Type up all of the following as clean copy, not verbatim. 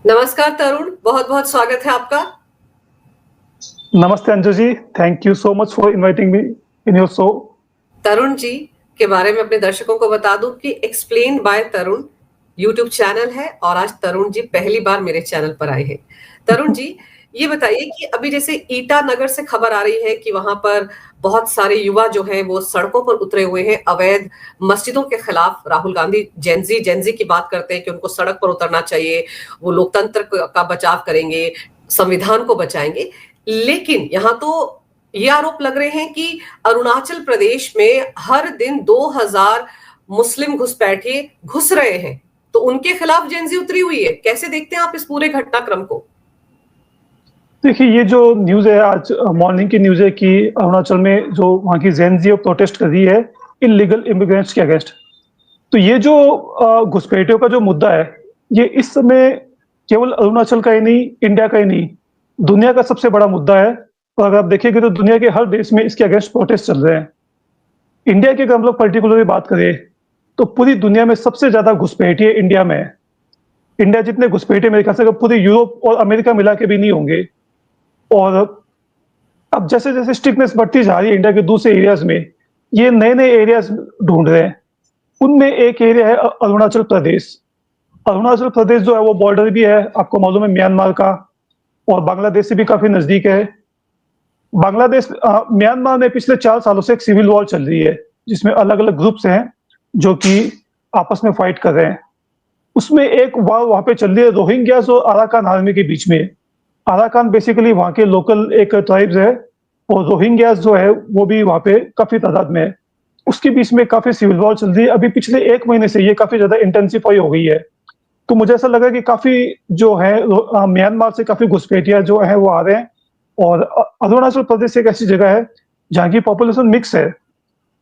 नमस्कार तरुण, बहुत बहुत स्वागत है आपका। नमस्ते Anju ji, thank you so much for inviting me in your show. Tarun ji के बारे में अपने दर्शकों को बता दूं कि explained by Tarun YouTube channel है और आज तरुण जी पहली बार मेरे चैनल पर आए हैं। तरुण जी, ये बताइए कि अभी जैसे ईटानगर से खबर आ रही है कि वहां पर बहुत सारे युवा जो हैं वो सड़कों पर उतरे हुए हैं अवैध मस्जिदों के खिलाफ। राहुल गांधी जेनजी की बात करते हैं कि उनको सड़क पर उतरना चाहिए, वो लोकतंत्र का बचाव करेंगे, संविधान को बचाएंगे। लेकिन यहाँ तो ये आरोप लग रहे हैं कि अरुणाचल प्रदेश में हर दिन 2000 मुस्लिम घुसपैठिए घुस रहे हैं, तो उनके खिलाफ जेनजी उतरी हुई है। कैसे देखते हैं आप इस पूरे घटनाक्रम को? देखिए, ये जो न्यूज़ है आज मॉर्निंग की न्यूज़ है कि अरुणाचल में जो वहाँ की जेन-ज़ी प्रोटेस्ट कर रही है इल्लीगल इमिग्रेंट्स के अगेंस्ट। तो ये जो घुसपैठियों का जो मुद्दा है, ये इस समय केवल अरुणाचल का ही नहीं, इंडिया का ही नहीं, दुनिया का सबसे बड़ा मुद्दा है। और अगर आप देखेंगे तो दुनिया के हर देश में इसके अगेंस्ट प्रोटेस्ट चल रहे हैं। इंडिया की अगर हम लोग पर्टिकुलरली बात करें, तो पूरी दुनिया में सबसे ज़्यादा घुसपैठिए इंडिया में है। इंडिया जितने घुसपैठिए मेरे ख्याल से पूरे यूरोप और अमेरिका मिला के भी नहीं होंगे। और अब जैसे-जैसे स्ट्रिक्टनेस बढ़ती जा रही है इंडिया के दूसरे एरियाज़ में, ये नए-नए एरियाज़ ढूँढ रहे हैं। उनमें एक एरिया है अरुणाचल प्रदेश। अरुणाचल प्रदेश जो है वो बॉर्डर भी है, आपको मालूम है, म्यांमार का, और बांग्लादेश से भी काफ़ी नज़दीक है। म्यांमार में पिछले 4 सालों से एक सिविल वॉर चल रही है, जिसमें अलग-अलग ग्रुप्स हैं, जो कि आपस में फाइट कर रहे हैं। उसमें एक वॉर वहाँ पे चल रही है रोहिंग्यास और अराकान आर्मी के बीच में। अराकान बेसिकली वहाँ के लोकल एक ट्राइब्स है, और रोहिंग्यास जो है वो भी वहाँ पे काफ़ी तादाद में है। उसके बीच में काफ़ी सिविल वॉर चल रही है। अभी पिछले 1 महीने से ये काफ़ी ज़्यादा इंटेंसिफाई हो गई है। तो मुझे ऐसा लगा कि काफ़ी जो है म्यांमार से काफ़ी घुसपैठिया जो है वो आ रहे हैं। और अरुणाचल प्रदेश एक ऐसी जगह है, जहाँ की पॉपुलेशन मिक्स है।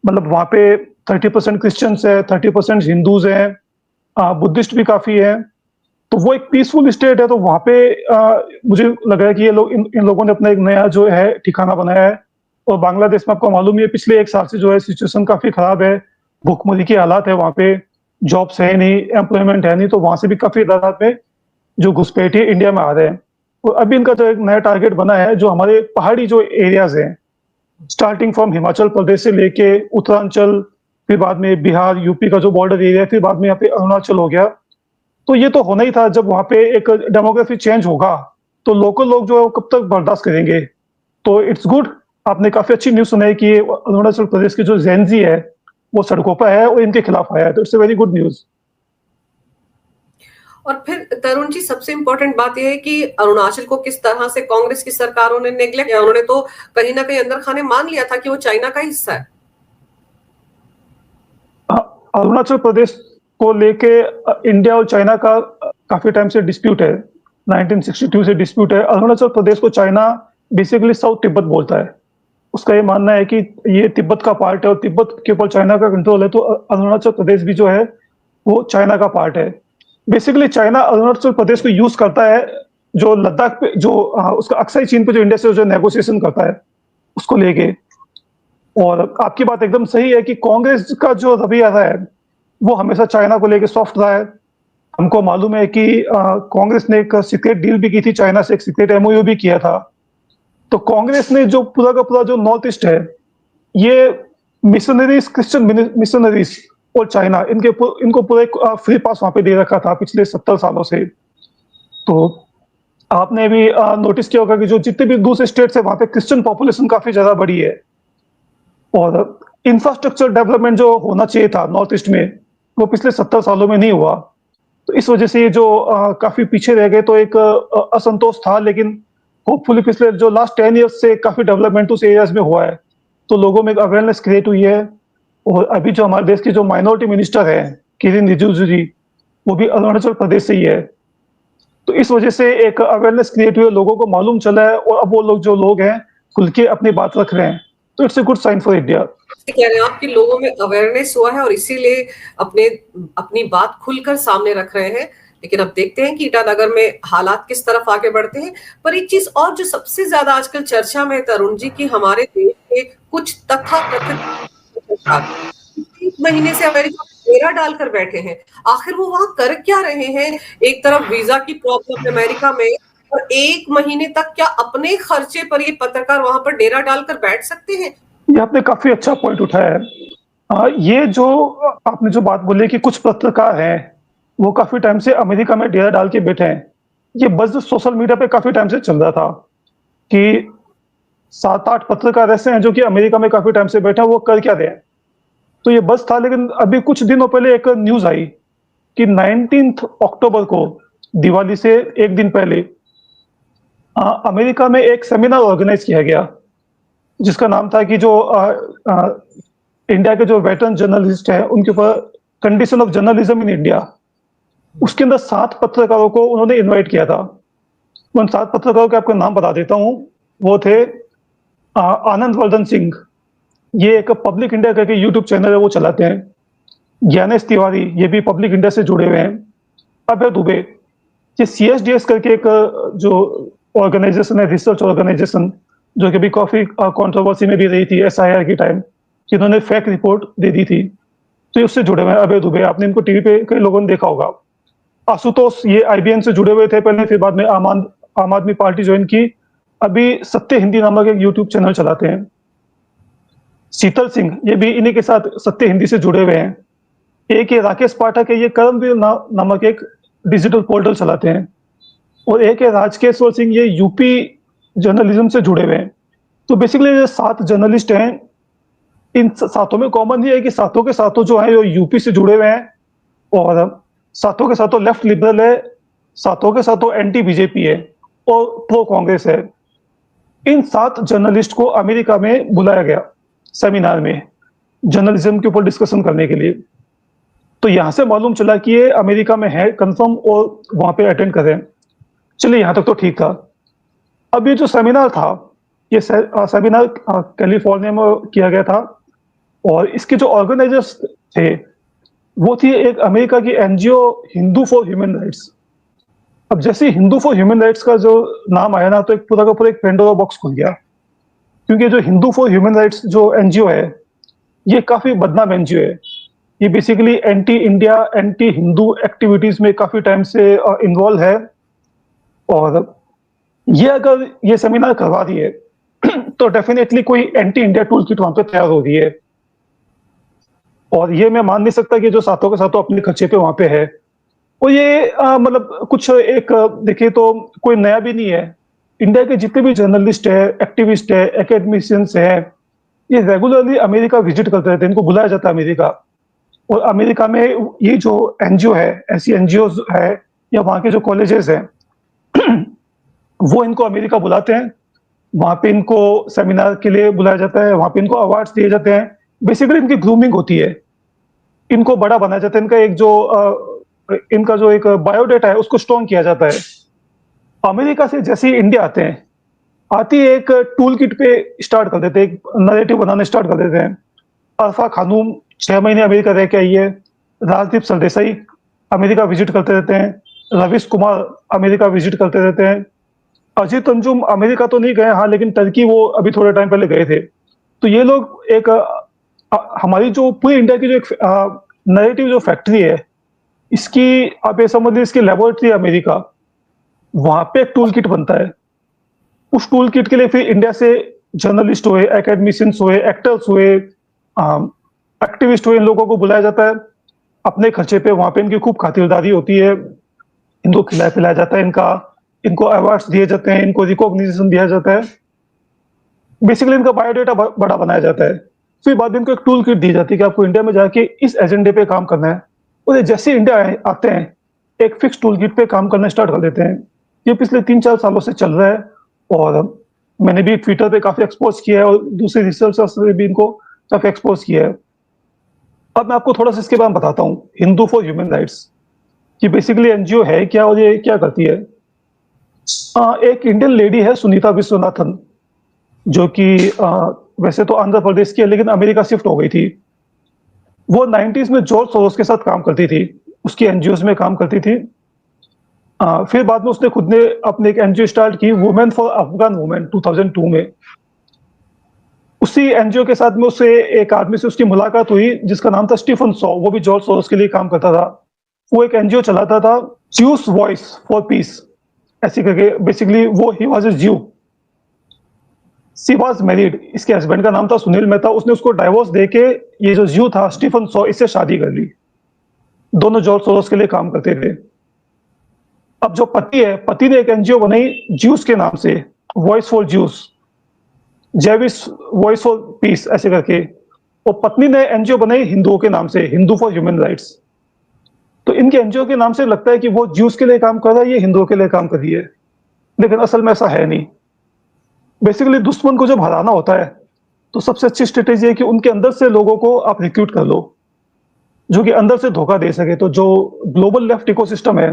मतलब वहाँ पे 30% क्रिश्चियंस है, 30% हिंदूज़ हैं, बुद्धिस्ट भी काफ़ी हैं। तो वो एक पीसफुल स्टेट है, तो वहाँ पे मुझे लग रहा है कि ये लोग इन लोगों ने अपना एक नया जो है ठिकाना बनाया है। और बांग्लादेश में आपको मालूम ही है पिछले 1 साल से जो है सिचुएशन काफ़ी खराब है, भूखमरी के हालात है वहाँ पे, जॉब्स है नहीं, एम्प्लॉयमेंट है नहीं, तो वहाँ से भी काफ़ी तादाद में जो घुसपैठिए इंडिया में आ रहे हैं। और अभी इनका जो एक नया टारगेट बना है, जो हमारे पहाड़ी जो एरियाज़ हैं, स्टार्टिंग फ्रॉम हिमाचल प्रदेश से लेके उत्तरांचल, फिर बाद में बिहार, यूपी का जो बॉर्डर एरिया है, फिर बाद में यहाँ पे अरुणाचल हो गया। तो ये तो होना ही था, जब वहाँ पे एक डेमोग्राफी चेंज होगा, तो लोकल लोग जो है वो कब तक बर्दाश्त करेंगे। तो इट्स गुड, आपने काफ़ी अच्छी न्यूज़ सुनाई कि अरुणाचल प्रदेश की जो जेन-ज़ी है, वो सड़कों पर है और इनके खिलाफ आया है, तो it's a very good news. और फिर तरुण जी, सबसे इंपॉर्टेंट बात यह है कि अरुणाचल को किस तरह से कांग्रेस की सरकारों ने नेग्लेक्ट किया। उन्होंने तो कहीं ना कहीं अंदर खाने मान लिया था कि वो चाइना का हिस्सा है। अरुणाचल प्रदेश को लेके इंडिया और चाइना का काफ़ी टाइम से डिस्प्यूट है। 1962 से डिस्प्यूट है। अरुणाचल प्रदेश को चाइना बेसिकली साउथ तिब्बत बोलता है। उसका ये मानना है कि ये तिब्बत का पार्ट है और तिब्बत के ऊपर चाइना का कंट्रोल है, तो अरुणाचल प्रदेश भी जो है वो चाइना का पार्ट है। बेसिकली चाइना अरुणाचल प्रदेश को यूज़ करता है, जो लद्दाख पे जो उसका अक्साई चीन पे जो इंडिया से जो नेगोशिएशन करता है, उसको लेके। और आपकी बात एकदम सही है कि कांग्रेस का जो रवैया रहा है, वो हमेशा चाइना को लेके सॉफ्ट रहा है। हमको मालूम है कि कांग्रेस ने एक सीक्रेट डील भी की थी चाइना से, एक सीक्रेट एमओयू भी किया था। तो कांग्रेस ने जो पूरा का पूरा जो नॉर्थ ईस्ट है, ये मिशनरीज, क्रिश्चियन मिशनरीज और चाइना, इनको पूरा एक फ्री पास वहाँ पे दे रखा था पिछले 70 सालों से। तो आपने भी नोटिस किया होगा कि जो जितने भी दूसरे स्टेट्स है, वहाँ पे क्रिश्चियन पॉपुलेशन काफ़ी ज़्यादा बढ़ी है। और इंफ्रास्ट्रक्चर डेवलपमेंट जो होना चाहिए था नॉर्थ ईस्ट में, वो पिछले 70 सालों में नहीं हुआ। तो इस वजह से ये जो काफ़ी पीछे रह गए, तो एक असंतोष था, लेकिन होपफुली पिछले जो लास्ट 10 ईयर्स से काफ़ी डेवलपमेंट उस एरियाज़ में हुआ है, तो लोगों में एक अवेयरनेस क्रिएट हुई है। और अभी जो हमारे देश की जो माइनॉरिटी मिनिस्टर है, किरेन रिजिजू जी, वो भी अरुणाचल प्रदेश से ही है। तो इस वजह से एक अवेयरनेस क्रिएट हुई है, लोगों को मालूम चला है, और अब वो लोग जो लोग हैं, खुल के अपनी बात रख रहे हैं। तो it's a good sign for India. कह रहे हैं आप कि लोगों में अवेयरनेस हुआ है और इसीलिए अपनी बात खुलकर सामने रख रहे हैं। लेकिन अब देखते हैं कि ईटानगर में हालात किस तरफ आगे बढ़ते हैं। पर एक चीज और जो सबसे ज्यादा आजकल चर्चा में है तरुण जी, कि हमारे देश के कुछ तथाकथित 1 महीने से अमेरिका में डेरा डालकर बैठे हैं। आखिर वो वहां कर क्या रहे हैं? एक तरफ वीजा की प्रॉब्लम अमेरिका में, और 1 महीने तक क्या अपने खर्चे पर ये पत्रकार वहां पर डेरा डालकर बैठ सकते हैं? ये आपने काफी अच्छा पॉइंट उठाया है। ये जो आपने जो बात बोली कि कुछ पत्रकार हैं, वो काफी टाइम से अमेरिका में डेरा डाल के बैठे हैं। ये बज़ सोशल मीडिया पे काफी टाइम से चल रहा था कि 7-8 पत्रकार ऐसे हैं जो कि अमेरिका में काफी टाइम से बैठे हैं, वो कर क्या रहे हैं? तो ये बज़ था, लेकिन अभी कुछ दिनों पहले एक न्यूज़ आई कि 19 अक्टूबर को, दिवाली से 1 दिन पहले, अमेरिका में एक सेमिनार ऑर्गेनाइज किया गया, जिसका नाम था कि जो इंडिया के जो वेटरन जर्नलिस्ट हैं, उनके ऊपर condition of journalism in India. उसके अंदर 7 पत्रकारों को उन्होंने इनवाइट किया था। उन 7 पत्रकारों के आपको नाम बता देता हूँ। वो थे आनंद वर्धन सिंह, ये एक पब्लिक इंडिया करके यूट्यूब चैनल है, वो चलाते हैं। ज्ञानेश तिवारी, ये भी पब्लिक इंडिया से जुड़े हुए हैं। अभय दुबे, ये CSDS करके एक जो ऑर्गेनाइजेशन है, रिसर्च ऑर्गेनाइजेशन, जो कि अभी काफी कंट्रोवर्सी में भी रही थी SIR के टाइम, जिन्होंने फेक रिपोर्ट दे दी थी, तो ये उससे जुड़े हुए हैं। अभय दुबे, आपने इनको टीवी पे कई लोगों ने देखा होगा। आशुतोष, ये IBN से जुड़े हुए थे पहले, फिर बाद में आम आदमी पार्टी ज्वाइन की, अभी सत्य हिंदी नामक एक यूट्यूब चैनल चलाते हैं। शीतल सिंह, ये भी इन्हीं के साथ सत्य हिंदी से जुड़े हुए हैं। एक ये राकेश पाठक है, ये कर्मवीर नामक एक डिजिटल पोर्टल चलाते हैं। और एक है राजकेश्वर सिंह, ये यूपी जर्नलिज्म से जुड़े हुए हैं। तो बेसिकली ये 7 जर्नलिस्ट हैं। इन 7 में कॉमन ये है कि 7 के 7 जो हैं वो यूपी से जुड़े हुए हैं, और 7 के 7 लेफ्ट लिबरल है, 7 के 7 एंटी बीजेपी है और प्रो कांग्रेस है। इन 7 जर्नलिस्ट को अमेरिका में बुलाया गया सेमिनार में, जर्नलिज्म के ऊपर डिस्कशन करने के लिए। तो यहां से मालूम चला कि ये अमेरिका में है कंफर्म, और वहां पे अटेंड कर रहे हैं। चलिए, यहां तक तो ठीक था। अब ये जो सेमिनार था, ये सेमिनार कैलिफोर्निया में किया गया था, और इसके जो ऑर्गेनाइजर्स थे, वो थी एक अमेरिका की NGO, Hindu for human rights. अब जैसे हिंदू फॉर ह्यूमन राइट्स का जो नाम आया ना, तो एक पूरा का पूरा एक पेंडोरा बॉक्स खुल गया। क्योंकि जो हिंदू फॉर ह्यूमन राइट्स जो NGO है, ये काफी बदनाम NGO है। ये basically anti India, anti Hindu activities में काफी टाइम से इन्वॉल्व है। और ये अगर ये सेमिनार करवा दिए तो डेफिनेटली कोई एंटी इंडिया टूल किट वहां पे तैयार हो रही है। और ये मैं मान नहीं सकता कि जो 7 के 7 अपने खर्चे पे वहां पे है। और ये मतलब कुछ एक देखिए तो कोई नया भी नहीं है। इंडिया के जितने भी जर्नलिस्ट है, एक्टिविस्ट है, एकेडमिशियंस है, ये रेगुलरली अमेरिका विजिट करते रहते हैं। इनको बुलाया जाता है अमेरिका। और अमेरिका में ये जो NGO है, ऐसी NGOs है, या वहाँ के जो कॉलेजेस हैं वो इनको अमेरिका बुलाते हैं। वहाँ पे इनको सेमिनार के लिए बुलाया जाता है, वहाँ पे इनको अवार्ड्स दिए जाते हैं। बेसिकली इनकी ग्रूमिंग होती है, इनको बड़ा बनाया जाता है। इनका जो एक बायोडेटा है, उसको स्ट्रॉन्ग किया जाता है। अमेरिका से जैसे ही इंडिया आते हैं, आती एक टूल किट पे स्टार्ट कर देते हैं, एक नैरेटिव बनाना स्टार्ट कर देते हैं। अरफा खानूम 6 महीने अमेरिका रह के आई है। राजदीप सरदेसाई अमेरिका विजिट करते रहते हैं। रवीश कुमार अमेरिका विजिट करते रहते हैं। अजीत अंजुम अमेरिका तो नहीं गए, हाँ, लेकिन टर्की वो अभी थोड़े टाइम पहले गए थे। तो ये लोग एक हमारी जो पूरी इंडिया की जो एक नैरेटिव जो फैक्ट्री है, इसकी आप ये समझ लीजिए, इसकी लेबोरेटरी अमेरिका, वहां पे एक टूल किट बनता है। उस टूल किट के लिए फिर इंडिया से जर्नलिस्ट हुए, एकेडमिशियंस हुए, एक्टर्स हुए, एक्टिविस्ट हुए, इन लोगों को बुलाया जाता है अपने खर्चे पे। वहां पे इनकी खूब खातिरदारी होती है, इनको खिलाया पिलाया जाता है, इनको अवार्ड्स दिए जाते हैं, इनको रिकॉग्निशन दिया जाता है। बेसिकली इनका बायोडेटा बड़ा बनाया जाता है। फिर बाद में इनको एक टूल किट दी जाती है कि आपको इंडिया में जाके इस एजेंडे पे काम करना है। और ये जैसे इंडिया आते हैं, एक फिक्स टूल किट पे काम करना स्टार्ट कर देते हैं। ये पिछले 3-4 सालों से चल रहा है, और मैंने भी ट्विटर पे काफी एक्सपोज किया है, और दूसरे रिसर्चर्स ने भी इनको काफी एक्सपोज किया है। अब मैं आपको थोड़ा सा इसके बारे में बताता हूँ, हिंदू फॉर ह्यूमन राइट्स कि बेसिकली NGO है क्या और ये क्या करती है। एक इंडियन लेडी है, सुनीता विश्वनाथन, जो कि वैसे तो आंध्र प्रदेश की है, लेकिन अमेरिका शिफ्ट हो गई थी। वो 90s में जॉर्ज सोरोस के साथ काम करती थी, उसकी NGOs में काम करती थी। फिर बाद में उसने खुद ने अपनी एक NGO स्टार्ट की, वुमेन फॉर अफगान वुमेन, 2002 में। उसी एनजीओ के साथ में उससे एक आदमी से उसकी मुलाकात हुई जिसका नाम था स्टीफन सॉ, वो भी जॉर्ज सोरोस के लिए काम करता था। वो एक एनजीओ चलाता था, ज्यूस वॉइस फॉर पीस ऐसे करके। बेसिकली वो ही वाज अ ज्यू, शी वाज मैरिड, इसके हस्बैंड का नाम था सुनील मेहता, उसने उसको डाइवोर्स देके ये जो ज्यू था स्टीफन सॉ, इससे शादी कर ली। दोनों जॉर्ज सोरोस के लिए काम करते थे। अब जो पति है, पति ने एक एनजीओ बनाई ज्यूस के नाम से, voice for juice, Jewish voice for piece ऐसे करके। और पत्नी ने एनजीओ बनाई हिंदुओं के नाम से, हिंदू फॉर ह्यूमन राइट्स। तो इनके एनजीओ के नाम से लगता है कि वो ज्यूस के लिए काम कर रहा है, ये हिंदुओं के लिए काम कर रही है, लेकिन असल में ऐसा है नहीं। बेसिकली दुश्मन को जब हराना होता है तो सबसे अच्छी स्ट्रेटेजी है कि उनके अंदर से लोगों को आप रिक्रूट कर लो जो कि अंदर से धोखा दे सके। तो जो ग्लोबल लेफ्ट इकोसिस्टम है,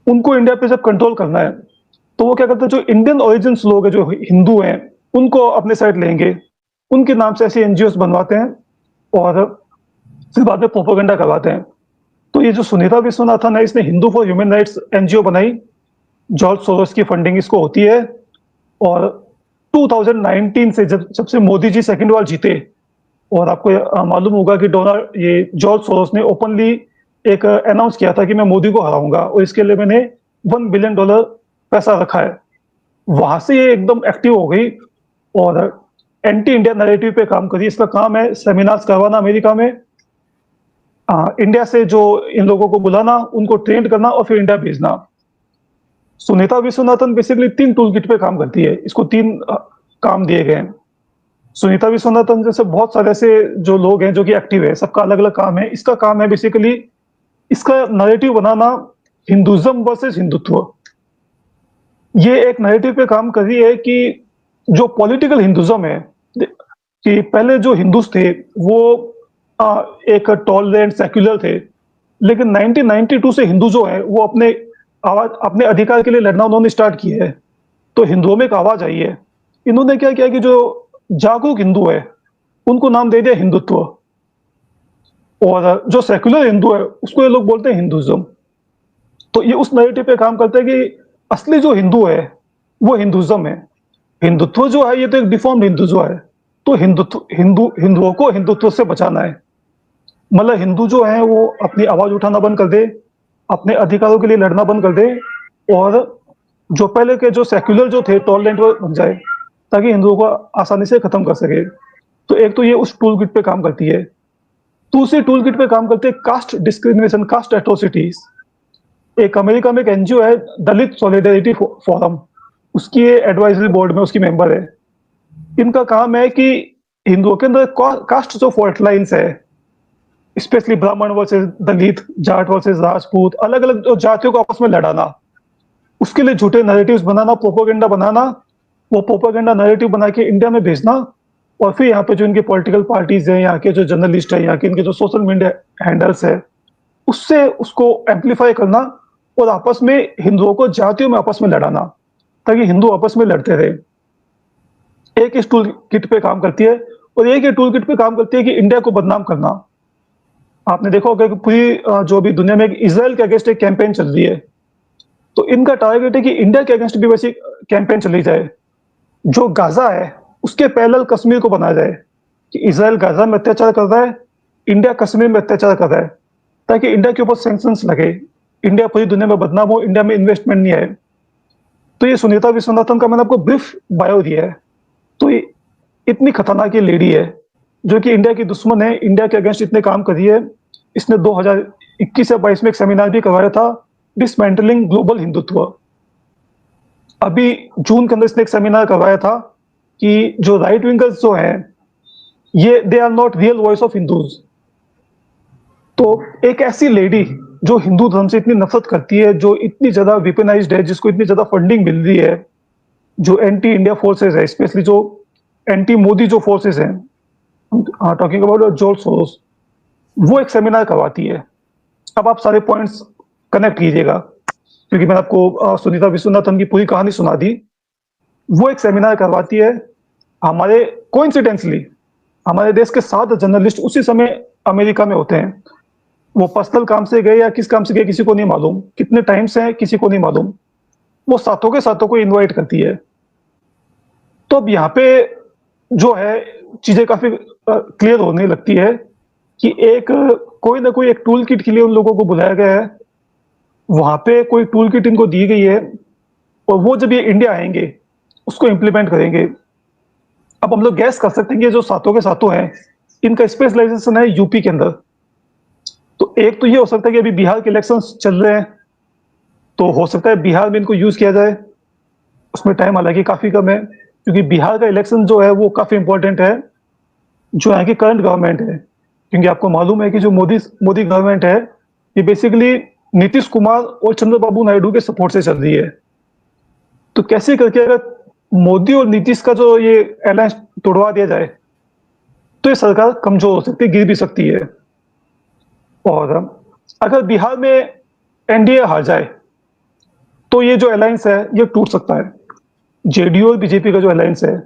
उनको इंडिया पे जब कंट्रोल करना है तो वो क्या करते हैं, जो इंडियन ओरिजिन लोग हैं, जो हिंदू हैं, उनको अपने साइड लेंगे, उनके नाम से ऐसे एनजीओ बनवाते हैं और फिर बाद में प्रोपेगेंडा करवाते हैं। तो ये जो सुनीता विश्वनाथन है, इसने Hindu for human rights NGO बनाई, जॉर्ज सोरोस की फंडिंग इसको होती है। और 2019 से जब से मोदी जी सेकंड बार जीते, और आपको मालूम होगा कि डोनाल्ड ये जॉर्ज सोरोस ने ओपनली एक अनाउंस किया था कि मैं मोदी को हराऊंगा और इसके लिए मैंने $1 बिलियन पैसा रखा है। वहां से ये एकदम एक्टिव हो गई और एंटी इंडिया नैरेटिव पे काम करी। इसका काम है सेमिनार्स करवाना अमेरिका में, इंडिया से जो इन लोगों को बुलाना, उनको ट्रेन करना और फिर इंडिया भेजना। Sunita Vishwanathan basically 3 tool kit पे काम करती है, इसको 3 काम दिए गए हैं। सुनीता विश्वनाथन जैसे बहुत सारे ऐसे जो लोग हैं जो कि एक्टिव है, सबका अलग अलग काम है। इसका काम है बेसिकली इसका नैरेटिव बनाना, हिंदुइज्म वर्सेस हिंदुत्व। ये एक नैरेटिव पे काम कर रही है कि जो पॉलिटिकल हिंदुइज्म है, कि पहले जो हिंदूस थे वो एक टॉलरेंट सेक्युलर थे, लेकिन 1992 से हिंदू जो है वो अपने अधिकार के लिए लड़ना उन्होंने स्टार्ट किया है। तो हिंदुओं में एक आवाज आई है। इन्होंने क्या किया कि जो जागरूक हिंदू है उनको नाम दे दिया हिंदुत्व, और जो सेक्युलर हिंदू है उसको ये लोग बोलते हैं हिंदुइज्म। तो ये उस नैरेटिव पे काम करते हैं कि असली जो हिंदू है वो हिंदुइज्म है, हिंदुत्व जो है ये तो एक डिफॉर्म्ड हिंदुत्व है। तो हिंदुओं को हिंदुत्व से बचाना है। मतलब हिंदू जो है वो अपनी आवाज उठाना बंद कर दे, अपने अधिकारों के लिए लड़ना बंद कर दे, और जो पहले के जो सेक्युलर जो थे टॉलरेंट वो बन जाए, ताकि हिंदुओं को आसानी से खत्म कर सके। तो एक तो ये उस टूल किट पे काम करती है। दूसरी टूल किट पे काम करते हैं कास्ट डिस्क्रिमिनेशन, कास्ट एट्रोसिटीज। एक अमेरिका में एक एनजीओ है दलित सॉलिडेरिटी फोरम, उसकी एडवाइजरी बोर्ड में उसकी मेंबर है। इनका काम है कि हिंदुओं के अंदर कास्ट जो फॉल्ट लाइन्स है, स्पेशली ब्राह्मण वर्सेस दलित, जाट वर्सेस राजपूत, अलग अलग जो जातियों को आपस में लड़ाना, उसके लिए झूठे नैरेटिव्स बनाना, प्रोपेगेंडा बनाना, वो प्रोपेगेंडा नैरेटिव बना के इंडिया में भेजना, और फिर यहाँ पे जो इनके पॉलिटिकल पार्टीज हैं, यहाँ के जो जर्नलिस्ट है, यहाँ के इनके जो सोशल मीडिया हैंडल्स है, उससे उसको एम्पलीफाई करना और आपस में हिंदुओं को जातियों में आपस में लड़ाना, ताकि हिंदू आपस में लड़ते रहे। एक इस टूल किट पे काम करती है, और एक ये टूल किट पे काम करती है कि इंडिया को बदनाम करना। आपने देखा होगा कि पूरी जो भी दुनिया में इजराइल के अगेंस्ट एक कैंपेन चल रही है, तो इनका टारगेट है कि इंडिया के अगेंस्ट भी वैसी कैंपेन चली जाए। जो गाजा है उसके पैरेलल कश्मीर को बनाया जाए, कि इजराइल गाजा में अत्याचार कर रहा है, इंडिया कश्मीर में अत्याचार कर रहा है, ताकि इंडिया के ऊपर सैंक्शंस लगे, इंडिया पूरी दुनिया में बदनाम हो, इंडिया में इन्वेस्टमेंट नहीं आए। तो ये सुनीता विश्वनाथन का मैंने आपको ब्रीफ बायो दिया है। तो ये इतनी खतरनाक ये लेडी है जो कि इंडिया की दुश्मन है, इंडिया के अगेंस्ट इतने काम करी है। इसने 2021 या 22 में एक सेमिनार भी करवाया था, डिसमेंटलिंग ग्लोबल हिंदुत्व। अभी जून के अंदर इसने एक सेमिनार करवाया था कि जो राइट विंगर्स जो हैं, ये they are not real voice of Hindus. तो एक ऐसी लेडी जो हिंदू धर्म से इतनी नफरत करती है, जो इतनी ज्यादा वेपनाइज्ड है, जिसको इतनी ज्यादा फंडिंग मिल रही है, जो एंटी इंडिया फोर्सेस है, स्पेशली जो एंटी मोदी जो फोर्सेस हैं, टॉकिंग अबाउट जॉर्ज सोरोस, वो एक सेमिनार करवाती है। अब आप सारे पॉइंट्स कनेक्ट कीजिएगा, क्योंकि मैंने आपको सुनीता विश्वनाथन की पूरी कहानी सुना दी। वो एक सेमिनार करवाती है। हमारे कोइंसिडेंटली हमारे देश के 7 जर्नलिस्ट उसी समय अमेरिका में होते हैं। वो पर्सनल काम से गए या किस काम से गए किसी को नहीं मालूम, कितने टाइम से हैं किसी को नहीं मालूम। वो सातों के सातों को इनवाइट करती है। तो अब यहाँ पे जो है चीजें काफी क्लियर होने लगती है कि एक कोई ना कोई एक टूल किट के लिए उन लोगों को बुलाया गया है, वहां पे कोई टूल किट इनको दी गई है और वो जब ये इंडिया आएंगे उसको इम्प्लीमेंट करेंगे। अब हम लोग गैस कर सकते हैं कि ये जो सातों के सातों हैं इनका स्पेशलाइजेशन है यूपी के अंदर। तो एक तो ये हो सकता है कि अभी बिहार के इलेक्शंस चल रहे हैं, तो हो सकता है बिहार में इनको यूज किया जाए। उसमें टाइम हालांकि काफी कम है, क्योंकि बिहार का इलेक्शन जो है वो काफी इंपॉर्टेंट है जो यहाँ की करंट गवर्नमेंट है। क्योंकि आपको मालूम है कि जो मोदी मोदी गवर्नमेंट है ये बेसिकली नीतीश कुमार और चंद्रबाबू नायडू के सपोर्ट से चल रही है। तो कैसे करके अगर मोदी और नीतीश का जो ये अलायंस तोड़वा दिया जाए तो ये सरकार कमजोर हो सकती है, गिर भी सकती है। और अगर बिहार में एनडीए हार जाए तो ये जो अलायंस है ये टूट सकता है। जेडीयू और बीजेपी का जो अलायंस है,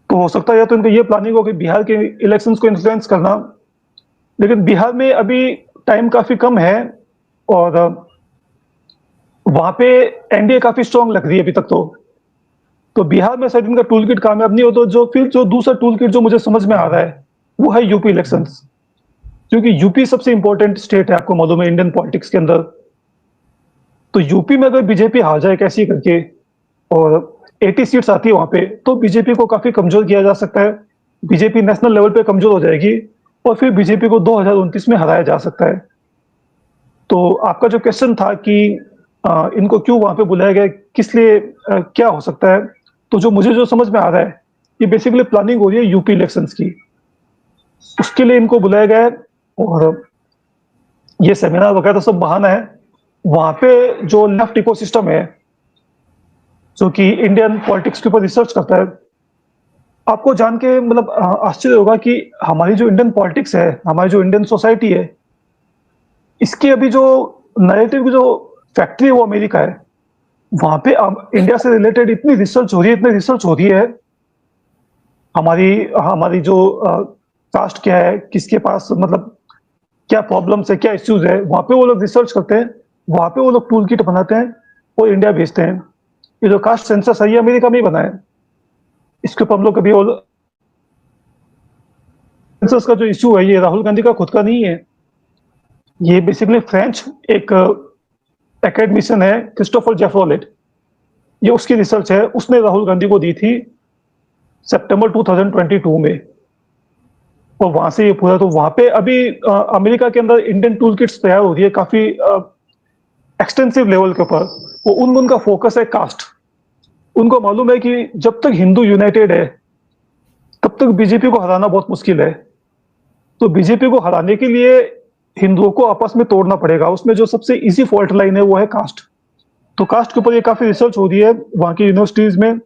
तो हो सकता है या तो इनका ये प्लानिंग हो कि बिहार के इलेक्शंस को इन्फ्लुएंस करना, लेकिन बिहार में अभी टाइम काफी कम है और वहां पे एनडीए काफी स्ट्रांग लग रही है अभी तक। तो बिहार में शायद इनका टूल किट कामयाब नहीं हो, तो जो दूसरा टूल किट जो मुझे समझ में आ रहा है वो है यूपी इलेक्शंस। क्योंकि यूपी सबसे इंपॉर्टेंट स्टेट है, आपको मालूम है, इंडियन पॉलिटिक्स के अंदर। तो यूपी में अगर बीजेपी हार जाए कैसी करके और 80 सीट्स आती है वहां पे, तो बीजेपी को काफी कमजोर किया जा सकता है। बीजेपी नेशनल लेवल पे कमजोर हो जाएगी और फिर बीजेपी को 2029 में हराया जा सकता है। तो आपका जो क्वेश्चन था कि इनको क्यों वहां पे बुलाया गया, किस लिए, क्या हो सकता है, तो जो मुझे जो समझ में आ रहा है ये बेसिकली प्लानिंग हो रही है यूपी इलेक्शंस की, उसके लिए इनको बुलाया गया है। और ये सेमिनार वगैरह सब बहाना है। वहां पे जो लेफ्ट इकोसिस्टम है जो कि इंडियन पॉलिटिक्स के ऊपर रिसर्च करता है, आपको जान के मतलब आश्चर्य होगा कि हमारी जो इंडियन पॉलिटिक्स है, हमारी जो इंडियन सोसाइटी है, इसकी अभी जो नैरेटिव की जो फैक्ट्री है वो अमेरिका है। वहां पे इंडिया से रिलेटेड इतनी रिसर्च हो रही है। हमारी हमारी जो कास्ट क्या है, किसके पास मतलब क्या प्रॉब्लम्स है, क्या इश्यूज है, वहां पे वो लोग रिसर्च करते हैं, वहां पे वो लोग टूल किट बनाते हैं और इंडिया भेजते हैं। ये जो कास्ट सेंसस है ये अमेरिका में ही बना है। इसके ऊपर हम लोग कभी सेंसस का जो इश्यू है ये राहुल गांधी का खुद का नहीं है, ये बेसिकली फ्रेंच एक एकेडमिशियन है क्रिस्टोफर जेफरोलेट, ये उसकी रिसर्च है, उसने राहुल गांधी को दी थी सितंबर 2022 में। और वहां से ये पूरा, तो वहां पे अभी अमेरिका के अंदर इंडियन टूल किट्स तैयार हो रही है काफी एक्सटेंसिव लेवल के ऊपर। वो उनका फोकस है कास्ट। उनको मालूम है कि जब तक हिंदू यूनाइटेड है तब तक बीजेपी को हराना बहुत मुश्किल है। तो बीजेपी को हराने के लिए हिंदुओं को आपस में तोड़ना पड़ेगा। उसमें जो सबसे इजी फॉल्ट लाइन है वो है कास्ट। तो कास्ट के ऊपर ये काफी रिसर्च हो रही है वहां की यूनिवर्सिटीज में।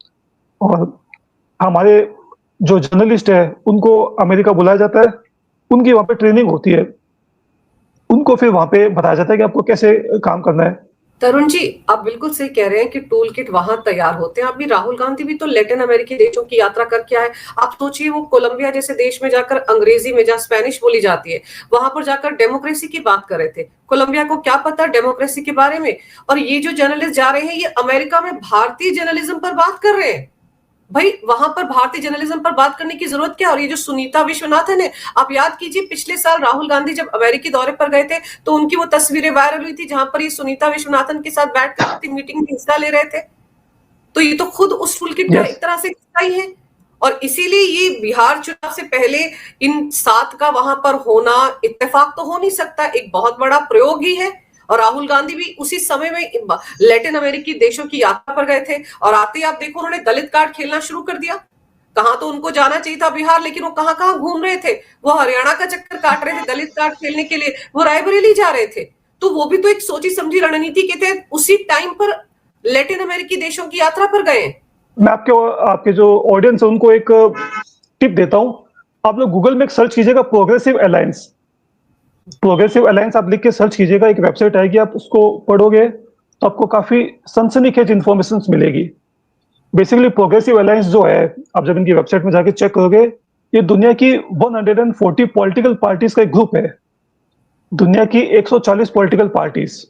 और हमारे जो जर्नलिस्ट है उनको अमेरिका बुलाया जाता है, उनकी वहां पे ट्रेनिंग होती है, उनको फिर वहां पे बताया जाता है कि आपको कैसे काम करना है। तरुण जी, आप बिल्कुल सही कह रहे हैं कि टूल किट वहां तैयार होते हैं। अभी राहुल गांधी भी तो लैटिन अमेरिकी देशों की यात्रा करके आए। आप सोचिए, वो कोलंबिया जैसे देश में जाकर अंग्रेजी में, जहां स्पेनिश बोली जाती है, वहां पर जाकर डेमोक्रेसी की बात कर रहे थे। कोलंबिया को क्या पता डेमोक्रेसी के बारे में। और ये जो जर्नलिस्ट जा रहे हैं, ये अमेरिका में भारतीय जर्नलिज्म पर बात कर रहे हैं। भाई, वहां पर भारतीय जर्नलिज्म पर बात करने की जरूरत क्या। और ये जो सुनीता विश्वनाथन है, आप याद कीजिए, पिछले साल राहुल गांधी जब अमेरिकी दौरे पर गए थे तो उनकी वो तस्वीरें वायरल हुई थी जहां पर ये सुनीता विश्वनाथन के साथ बैठकर मीटिंग में हिस्सा ले रहे थे। तो ये तो खुद उस टूल किट का यस, एक तरह से हिस्सा ही है। और इसीलिए ये बिहार चुनाव से पहले इन 7 का वहां पर होना इत्तेफाक तो हो नहीं सकता, एक बहुत बड़ा प्रयोग ही है। और राहुल गांधी भी उसी समय में लैटिन अमेरिकी देशों की यात्रा पर गए थे और आते ही आप देखो उन्होंने दलित कार्ड खेलना शुरू कर दिया। कहां तो उनको जाना चाहिए था बिहार, लेकिन वो कहां कहां घूम रहे थे। वो हरियाणा का चक्कर काट रहे थे दलित कार्ड खेलने के लिए, वो रायबरेली जा रहे थे। तो वो भी तो एक सोची समझी रणनीति के तहत उसी टाइम पर लैटिन अमेरिकी देशों की यात्रा पर गए। मैं आपके जो ऑडियंस है उनको एक टिप देता हूं। आप लोग गूगल में एक सर्च कीजिएगा प्रोग्रेसिव अलायंस। प्रोग्रेसिव अलायंस आप लिख के सर्च कीजिएगा, एक वेबसाइट आएगी, आप उसको पढ़ोगे तो आपको काफी सनसनीखेज इंफॉर्मेशन मिलेगी। बेसिकली प्रोग्रेसिव अलायंस जो है, आप जब इनकी वेबसाइट में जाके चेक करोगे, ये दुनिया की 140 पॉलिटिकल पार्टीज का एक ग्रुप है। दुनिया की 140 पॉलिटिकल पार्टीज,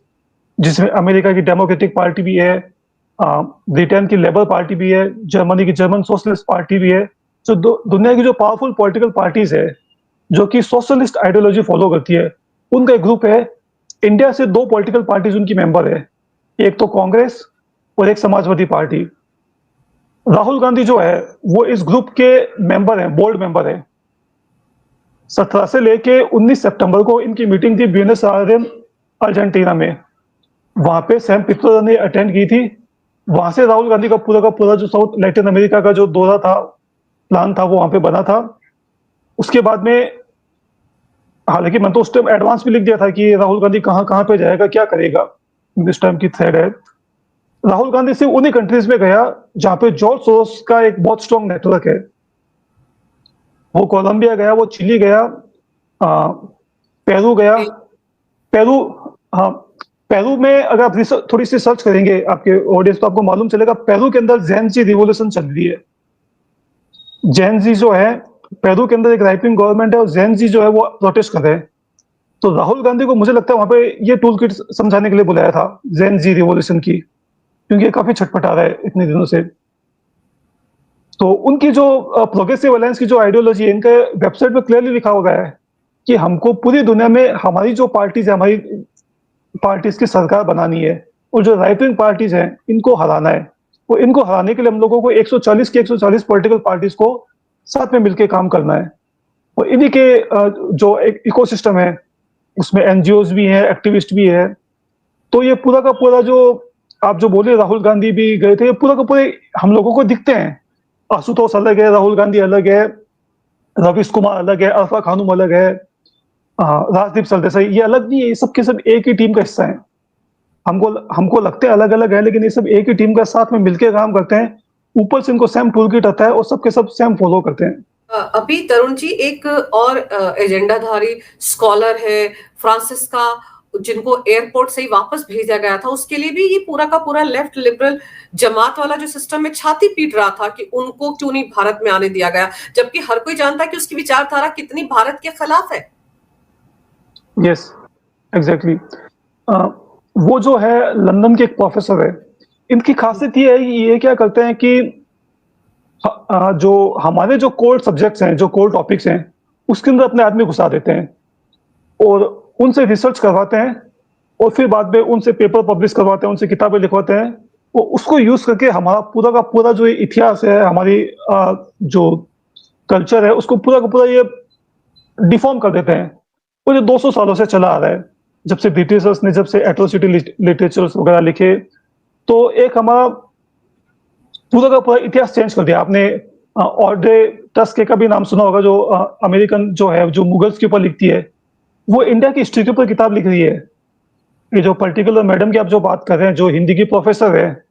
जिसमें अमेरिका की डेमोक्रेटिक पार्टी भी है, ब्रिटेन की लेबर पार्टी भी है, जर्मनी की जर्मन सोशलिस्ट पार्टी भी है, जो दुनिया की जो पावरफुल पॉलिटिकल पार्टीज है, जो कि सोशलिस्ट आइडियोलॉजी फॉलो करती है, उनका एक ग्रुप है। इंडिया से 2 पॉलिटिकल पार्टीज उनकी मेंबर है, एक तो कांग्रेस और एक समाजवादी पार्टी। राहुल गांधी जो है, वो इस ग्रुप के मेंबर हैं, बोर्ड मेंबर हैं। 17 से लेके 19 सितंबर को इनकी मीटिंग थी ब्यूनस आयर्स, अर्जेंटीना में। वहां पे सैम पित्रोदा ने अटेंड की थी। वहां से राहुल गांधी का पूरा जो साउथ लैटिन अमेरिका का जो दौरा था, प्लान था, वो वहां पे बना था। उसके बाद में, हालांकि मैंने तो उस टाइम एडवांस में लिख दिया था कि राहुल गांधी कहाँ कहाँ पे जाएगा, क्या करेगा, इस टाइम की थ्रेड है। राहुल गांधी सिर्फ उन्हीं कंट्रीज में गया जहां पे जॉर्ज सोरोस का एक बहुत स्ट्रॉन्ग नेटवर्क है। वो कोलंबिया गया, वो चिली गया, पेरू गया। पेरू, हाँ, पेरू में अगर आप थोड़ी सी सर्च करेंगे आपके ऑडियंस, तो आपको मालूम चलेगा पेरू के अंदर जेन जी रिवोल्यूशन चल रही है। जेन जी जो है, पेरू के अंदर एक राइट विंग गवर्नमेंट है और जेन जी जो है वो प्रोटेस्ट कर रहे हैं। तो राहुल गांधी को मुझे लगता है वहां पे ये टूल किट समझाने के लिए बुलाया था, जेन जी रिवोल्यूशन की, क्योंकि ये काफी छटपटा रहा है इतने दिनों से। तो उनकी जो प्रोग्रेसिव अलायंस की जो आइडियोलॉजी है, इनके वेबसाइट पे क्लियरली लिखा हुआ है कि हमको पूरी दुनिया में हमारी जो पार्टीज है, हमारी पार्टीज की सरकार बनानी है, और जो राइट विंग पार्टीज हैं इनको हराना है। और इनको हराने के लिए हम लोगों को 140 के 140 पॉलिटिकल पार्टीज को साथ में मिलकर काम करना है। और इन्हीं के जो एक इकोसिस्टम है, उसमें एनजीओज भी हैं, एक्टिविस्ट भी है। तो ये पूरा का पूरा जो आप जो बोले, राहुल गांधी भी गए थे, ये पूरा का पूरे हम लोगों को दिखते हैं। आशुतोष अलग है, राहुल गांधी अलग है, रवीश कुमार अलग है, अरफा खानूम अलग है, राजदीप सरदेसाई ये अलग नहीं है, ये सब के सब एक ही टीम का हिस्सा है। हमको हमको लगते हैं अलग अलग है, लेकिन ये सब एक ही टीम का साथ में मिलकर काम करते हैं। ऊपर से इनको सेम टूल किट आता है और सबके सब सेम फॉलो करते हैं। अभी तरुण जी एक और एजेंडाधारी स्कॉलर है फ्रांसिस्का, जिनको एयरपोर्ट से ही वापस भेजा गया था, उसके लिए भी ये पूरा का पूरा लेफ्ट लिबरल जमात वाला जो सिस्टम में छाती पीट रहा था कि उनको क्यों नहीं भारत में आने दिया गया, जबकि हर कोई जानता है कि उसकी विचारधारा कितनी भारत के खिलाफ है। Yes, exactly. वो जो है लंदन के एक प्रोफेसर है। इनकी खासियत ये है कि ये क्या करते हैं कि जो हमारे जो कोर सब्जेक्ट्स हैं, जो कोर टॉपिक्स हैं, उसके अंदर अपने आदमी घुसा देते हैं और उनसे रिसर्च करवाते हैं, और फिर बाद में उनसे पेपर पब्लिश करवाते हैं, उनसे किताबें लिखवाते हैं। वो उसको यूज करके हमारा पूरा का पूरा जो इतिहास है, हमारी जो कल्चर है, उसको पूरा का पूरा ये डिफॉर्म कर देते हैं। वो जो 200 सालों से चला आ रहा है, जब से ब्रिटिशर्स ने जब से एट्रोसिटी लिटरेचर्स वगैरह लिखे, तो एक हमारा पूरा का पूरा इतिहास चेंज कर दिया। आपने ऑड्रे टस्के का भी नाम सुना होगा, जो अमेरिकन जो है, जो मुगल्स के ऊपर लिखती है, वो इंडिया की हिस्ट्री के ऊपर किताब लिख रही है। ये जो पर्टिकुलर मैडम की आप जो बात कर रहे हैं, जो हिंदी की प्रोफेसर है,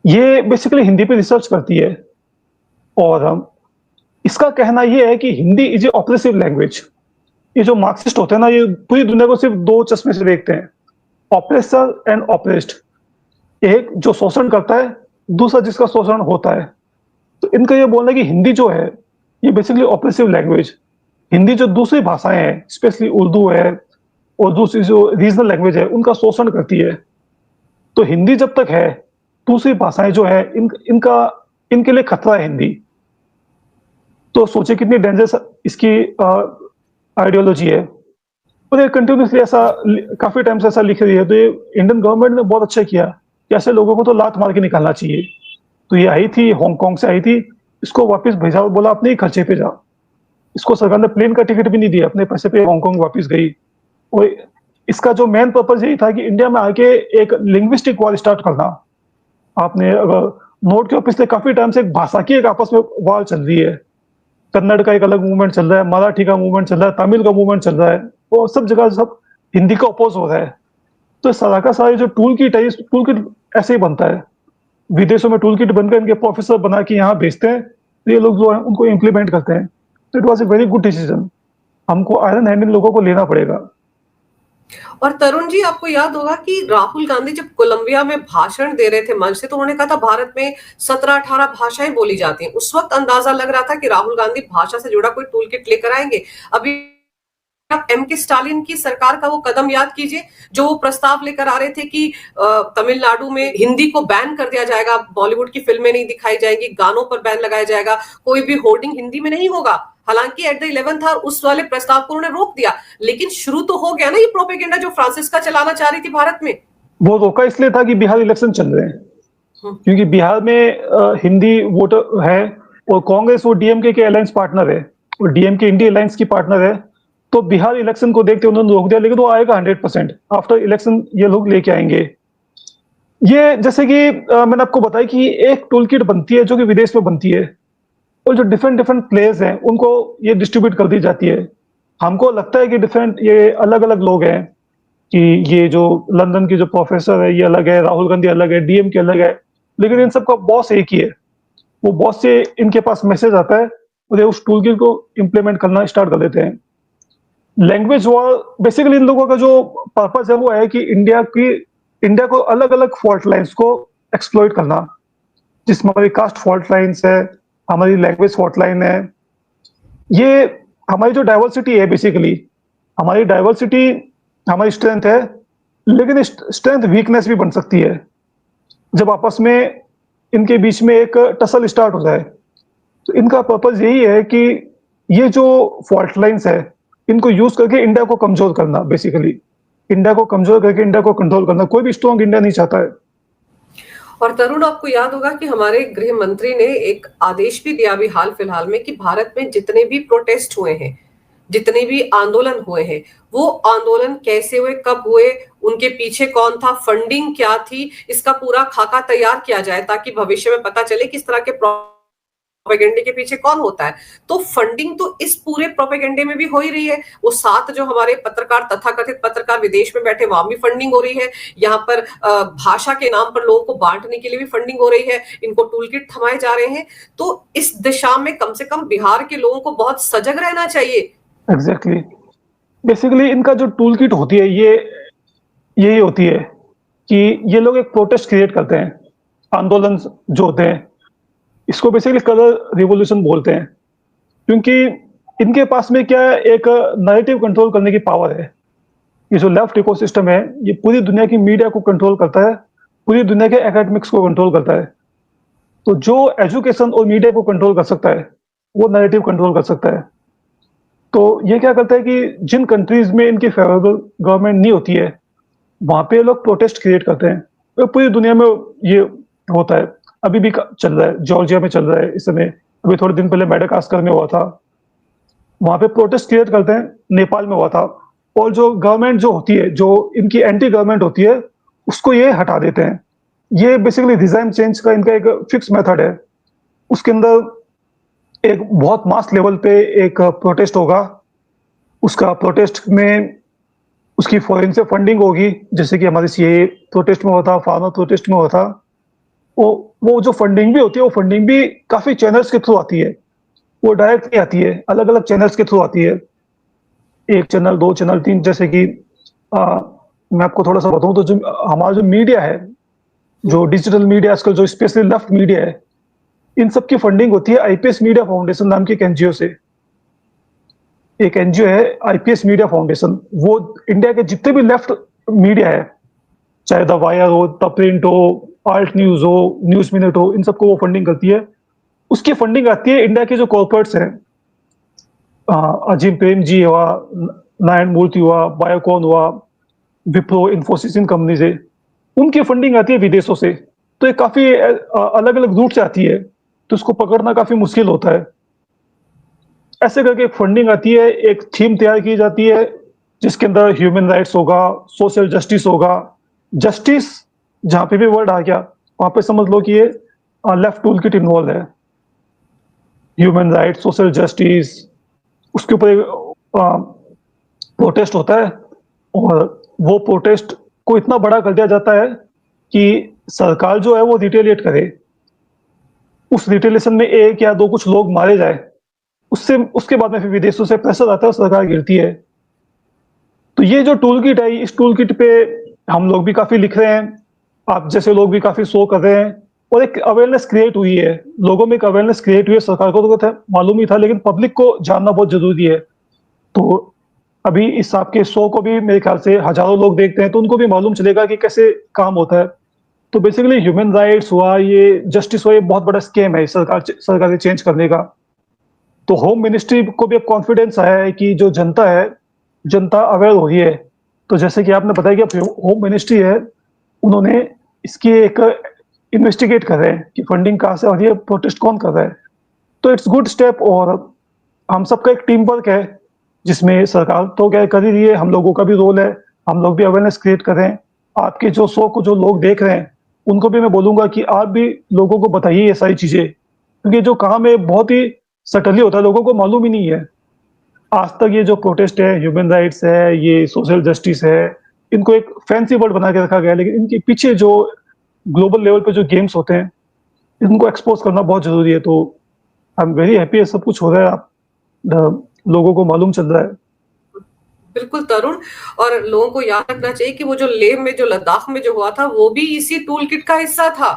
ये बेसिकली हिंदी पे रिसर्च करती है। और इसका कहना ये है कि Hindi is a oppressive language. ये जो मार्क्सिस्ट होते हैं ना, ये पूरी दुनिया को सिर्फ 2 चश्मे से देखते हैं, ऑपरेसर एंड ऑपरेस्ड। एक जो शोषण करता है, दूसरा जिसका शोषण होता है। तो इनका ये बोलना है कि हिंदी जो है, ये बेसिकली ऑपरेसिव लैंग्वेज। हिंदी जो दूसरी भाषाएं हैं, स्पेशली उर्दू है और दूसरी जो रीजनल लैंग्वेज है, उनका शोषण करती है। तो हिंदी जब तक है, दूसरी भाषाएं जो है, इनके लिए खतरा है हिंदी। तो सोचिए कितनी डेंजरस इसकी आइडियोलॉजी है। और ये कंटिन्यूसली ऐसा काफी टाइम से ऐसा लिख रही है। तो ये इंडियन गवर्नमेंट ने बहुत अच्छा किया कि ऐसे लोगों को तो लात मार के निकालना चाहिए। तो ये आई थी, हांगकांग से आई थी, इसको वापस भेजा और बोला अपने ही खर्चे पे जा। इसको सरकार ने प्लेन का टिकट भी नहीं दिया, अपने पैसे पे हांगकांग वापस गई। और इसका जो मेन पर्पज यही था कि इंडिया में आके एक लिंग्विस्टिक वॉर स्टार्ट करना। आपने अगर नोट किया, पिछले काफी टाइम से एक भाषा की एक आपस में वॉर चल रही है। कन्नड़ का एक अलग मूवमेंट चल रहा है, मराठी का मूवमेंट चल रहा है, तमिल का मूवमेंट चल रहा है, वो सब जगह सब हिंदी का अपोज हो रहा है। तो सारा का सारा जो टूल किट है, टूल किट ऐसे ही बनता है। विदेशों में टूल किट बनकर इनके प्रोफेसर बना के यहाँ भेजते हैं, तो ये लोग जो है उनको इम्प्लीमेंट करते हैं। तो it was a very good decision. हमको आयरन हैंड इन लोगों को लेना पड़ेगा। और तरुण जी, आपको याद होगा कि राहुल गांधी जब कोलंबिया में भाषण दे रहे थे मंच से, तो उन्होंने कहा था भारत में 17-18 भाषाएं बोली जाती हैं। उस वक्त अंदाजा लग रहा था कि राहुल गांधी भाषा से जुड़ा कोई टूल किट लेकर आएंगे। अभी आप एम.के. स्टालिन की सरकार का वो कदम याद कीजिए, जो वो प्रस्ताव लेकर आ रहे थे कि तमिलनाडु में हिंदी को बैन कर दिया जाएगा, बॉलीवुड की फिल्में नहीं दिखाई जाएगी, गानों पर बैन लगाया जाएगा, कोई भी होर्डिंग हिंदी में नहीं होगा। हालांकि एट द 11th आवर उस वाले प्रस्ताव को उन्होंने रोक दिया, लेकिन शुरू तो हो गया ना ये प्रोपेगेंडा जो फ्रांसिस्का चलाना चाह रही थी भारत में। वो रोका इसलिए था कि बिहार इलेक्शन चल रहे हैं, क्योंकि बिहार में हिंदी वोटर है और कांग्रेस वो डीएमके के अलायंस पार्टनर है और डीएमके इंडिया अलायंस की पार्टनर है, तो बिहार इलेक्शन को देखते उन्होंने रोक दिया, लेकिन वो आएगा 100%। आफ्टर इलेक्शन ये लोग लेके आएंगे। ये जैसे कि मैंने आपको बताया कि एक टूल किट बनती है जो कि विदेश में बनती है और जो डिफरेंट डिफरेंट प्लेयर्स हैं उनको ये डिस्ट्रीब्यूट कर दी जाती है। हमको लगता है कि डिफरेंट ये अलग अलग लोग हैं, कि ये जो लंदन की जो प्रोफेसर है ये अलग है, राहुल गांधी अलग है, डीएम के अलग है, लेकिन इन सबका बॉस एक ही है। वो बॉस से इनके पास मैसेज आता है और ये उस टूल किट को इम्प्लीमेंट करना स्टार्ट कर देते हैं। लैंग्वेज वॉर बेसिकली इन लोगों का जो पर्पस है वो है कि इंडिया को अलग अलग फॉल्ट लाइन्स को एक्सप्लॉइट करना, जिसमें हमारी कास्ट फॉल्ट लाइन्स है, हमारी लैंग्वेज फॉल्ट लाइन है। ये हमारी जो डाइवर्सिटी है, बेसिकली हमारी डाइवर्सिटी हमारी स्ट्रेंथ है, लेकिन स्ट्रेंथ वीकनेस भी बन सकती है जब आपस में इनके बीच में एक टसल स्टार्ट हो जाए। तो इनका पर्पस यही है कि ये जो फॉल्ट लाइन्स है इनको यूज करके इंडिया को कमजोर करना, बेसिकली इंडिया को कमजोर करके इंडिया को कंट्रोल करना। कोई भी स्ट्रॉन्ग इंडिया नहीं चाहता है। और तरुण, आपको याद होगा कि हमारे गृह मंत्री ने एक आदेश भी दिया अभी हाल फिलहाल में कि भारत में जितने भी प्रोटेस्ट हुए हैं, जितने भी आंदोलन हुए हैं, वो आंदोलन कैसे हुए, कब हुए, उनके पीछे कौन था, फंडिंग क्या थी, इसका पूरा खाका तैयार किया जाए ताकि भविष्य में पता चले किस तरह के प्रोपेगेंडे के पीछे कौन होता है। तो फंडिंग तो इस पूरे प्रोपेगेंडे में भी हो ही रही है। वो 7 जो हमारे पत्रकार, तथाकथित पत्रकार विदेश में बैठे, वहां भी फंडिंग हो रही है। यहाँ पर भाषा के नाम पर लोगों को बांटने के लिए भी फंडिंग हो रही है, इनको टूल किट थमाए जा रहे हैं। तो इस दिशा में कम से कम बिहार के लोगों को बहुत सजग रहना चाहिए। एग्जैक्टली बेसिकली इनका जो टूल किट होती है ये यही होती है कि ये लोग एक प्रोटेस्ट क्रिएट करते हैं, आंदोलन जो होते हैं, इसको बेसिकली कलर रिवॉल्यूशन बोलते हैं, क्योंकि इनके पास में क्या है, एक नैरेटिव कंट्रोल करने की पावर है। ये जो लेफ्ट इकोसिस्टम है ये पूरी दुनिया की मीडिया को कंट्रोल करता है, पूरी दुनिया के एकेडमिक्स को कंट्रोल करता है। तो जो एजुकेशन और मीडिया को कंट्रोल कर सकता है वो नैरेटिव कंट्रोल कर सकता है। तो ये क्या करता है कि जिन कंट्रीज में इनकी फेवरेबल गवर्नमेंट नहीं होती है वहां पे लोग प्रोटेस्ट क्रिएट करते हैं। तो पूरी दुनिया में ये होता है, अभी भी चल रहा है, जॉर्जिया में चल रहा है इस समय, अभी थोड़े दिन पहले मेडागास्कर में हुआ था, वहां पे प्रोटेस्ट क्रिएट करते हैं, नेपाल में हुआ था। और जो गवर्नमेंट जो होती है, जो इनकी एंटी गवर्नमेंट होती है, उसको ये हटा देते हैं। ये बेसिकली रिजाइम चेंज का इनका एक फिक्स मेथड है। उसके अंदर एक बहुत मास लेवल पे एक प्रोटेस्ट होगा, उसका प्रोटेस्ट में उसकी फॉरेन से फंडिंग होगी, जैसे कि हमारे सीए प्रोटेस्ट में हुआ था, फार्मर प्रोटेस्ट में हुआ था। वो जो फंडिंग भी होती है वो फंडिंग भी काफी चैनल्स के थ्रू आती है, वो डायरेक्ट नहीं आती है, अलग अलग चैनल्स के थ्रू आती है। 1 चैनल, 2 चैनल, 3, जैसे कि मैं आपको थोड़ा सा बताऊं तो जो हमारा जो मीडिया है, जो डिजिटल मीडिया आजकल जो स्पेशली लेफ्ट मीडिया है, इन सब की फंडिंग होती है आईपीएस मीडिया फाउंडेशन नाम की एक एनजीओ से। एक एनजीओ है आईपीएस मीडिया फाउंडेशन, वो इंडिया के जितने भी लेफ्ट मीडिया है, चाहे द वायर हो, द प्रिंट हो, आल्ट न्यूज हो, न्यूज मिनट हो, इन सबको वो फंडिंग करती है। उसकी फंडिंग आती है इंडिया के जो कॉर्पोरेट्स हैं, अजीम प्रेम जी हुआ, नारायण मूर्ति हुआ, बायोकॉन हुआ, विप्रो, इन्फोसिस, इन कंपनी से उनकी फंडिंग आती है विदेशों से। तो ये काफी अलग अलग रूट से आती है, तो उसको पकड़ना काफी मुश्किल होता है। ऐसे करके एक फंडिंग आती है, एक थीम तैयार की जाती है जिसके अंदर ह्यूमन राइट्स होगा, सोशल जस्टिस होगा। जस्टिस जहां पे भी वर्ड आ गया वहां पे समझ लो कि ये लेफ्ट टूल किट इन्वॉल्व है। ह्यूमन राइट्स, सोशल जस्टिस, उसके ऊपर प्रोटेस्ट होता है और वो प्रोटेस्ट को इतना बड़ा कर दिया जाता है कि सरकार जो है वो रिटेलिएट करे। उस रिटेलिएशन में 1 या 2 कुछ लोग मारे जाए, उसके बाद में फिर विदेशों से प्रेशर आता है और सरकार गिरती है। तो ये जो टूल किट है, इस टूल किट पे हम लोग भी काफी लिख रहे हैं, आप जैसे लोग भी काफी शो कर रहे हैं, और एक अवेयरनेस क्रिएट हुई है, लोगों में एक अवेयरनेस क्रिएट हुई है। सरकार को तो मालूम ही था, लेकिन पब्लिक को जानना बहुत जरूरी है। तो अभी इस आपके शो को भी मेरे ख्याल से हज़ारों लोग देखते हैं, तो उनको भी मालूम चलेगा कि कैसे काम होता है। तो बेसिकली ह्यूमन राइट्स हुआ, ये जस्टिस हुआ, ये बहुत बड़ा स्कैम है सरकार से चेंज करने का। तो होम मिनिस्ट्री को भी अब कॉन्फिडेंस आया है कि जो जनता है, जनता अवेयर हो रही है। तो जैसे कि आपने बताया कि अब होम मिनिस्ट्री है, उन्होंने इसकी एक इन्वेस्टिगेट कर रहे हैं कि फंडिंग कहाँ से आ रही है, प्रोटेस्ट कौन कर रहा है। तो इट्स गुड स्टेप, और हम सबका एक टीम वर्क है, जिसमें सरकार तो क्या कर ही रही है, हम लोगों का भी रोल है, हम लोग भी अवेयरनेस क्रिएट करें। आपके जो शो को जो लोग देख रहे हैं, उनको भी मैं बोलूँगा कि आप भी लोगों को बताइए ये सारी चीज़ें, क्योंकि जो काम है बहुत ही सटनली होता है, लोगों को मालूम ही नहीं है। आज तक ये जो प्रोटेस्ट है, ह्यूमन राइट्स है, ये सोशल जस्टिस है, इनको एक फैंसी वर्ड बना के रखा गया है, लेकिन इनके पीछे जो ग्लोबल लेवल पे जो गेम्स होते हैं, इनको एक्सपोज़ करना बहुत ज़रूरी है। तो आई एम वेरी हैप्पी, ये सब कुछ हो रहा है, लोगों को मालूम चल रहा है। बिल्कुल तरुण, और लोगों को याद रखना चाहिए कि वो जो लेह में, जो लद्दाख में जो हुआ था, वो भी इसी टूल किट का हिस्सा था।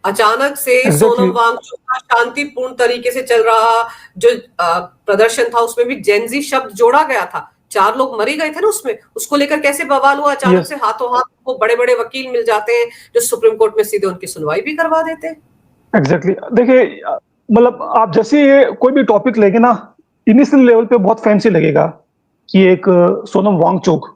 अचानक से सोनम एग्ज़ैक्टली, वांगचुक का शांतिपूर्ण तरीके से चल रहा जो प्रदर्शन था, उसमें भी जेनजी शब्द जोड़ा गया था। 4 लोग मर ही गए थे ना उसमें, उसको लेकर कैसे बवाल हुआ। अचानक यस, से हाथों हाथ वो बड़े बड़े वकील मिल जाते हैं जो सुप्रीम कोर्ट में सीधे उनकी सुनवाई भी करवा देते हैं। एग्ज़ैक्टली। देखिए मतलब आप जैसे ये कोई भी टॉपिक लेंगे ना, इनिशियल लेवल पे बहुत फैंसी लगेगा कि एक सोनम वांगचुक,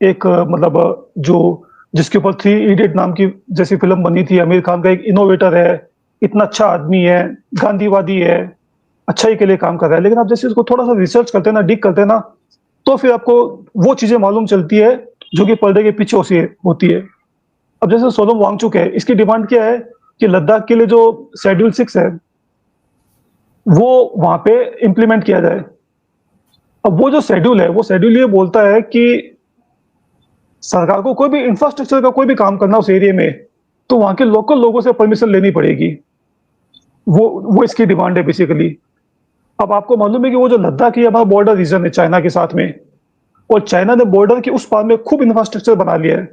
एक मतलब जो जिसके ऊपर थ्री इडियट नाम की जैसी फ़िल्म बनी थी, आमिर खान का, एक इनोवेटर है, इतना अच्छा आदमी है, गांधीवादी है, अच्छाई के लिए काम कर रहा है। लेकिन आप जैसे इसको थोड़ा-सा रिसर्च करते हैं ना, डिग करते हैं ना, तो फिर आपको वो चीज़ें मालूम चलती है, जो कि पर्दे के पीछे होसी होती है। अब जैसे सोनम वांगचुक है, इसकी डिमांड क्या है कि लद्दाख के लिए जो शेड्यूल 6 है, वो वहाँ पे इम्प्लीमेंट किया जाए। अब वो जो शेड्यूल है, वो शेड्यूल ये बोलता है कि सरकार को कोई भी इंफ्रास्ट्रक्चर का कोई भी काम करना उस एरिया में, तो वहाँ के लोकल लोगों से परमिशन लेनी पड़ेगी। वो इसकी डिमांड है बेसिकली। अब आपको मालूम है कि वो जो लद्दाख है, हमारा बॉर्डर रीजन है चाइना के साथ में, और चाइना ने बॉर्डर के उस पार में खूब इंफ्रास्ट्रक्चर बना लिया है।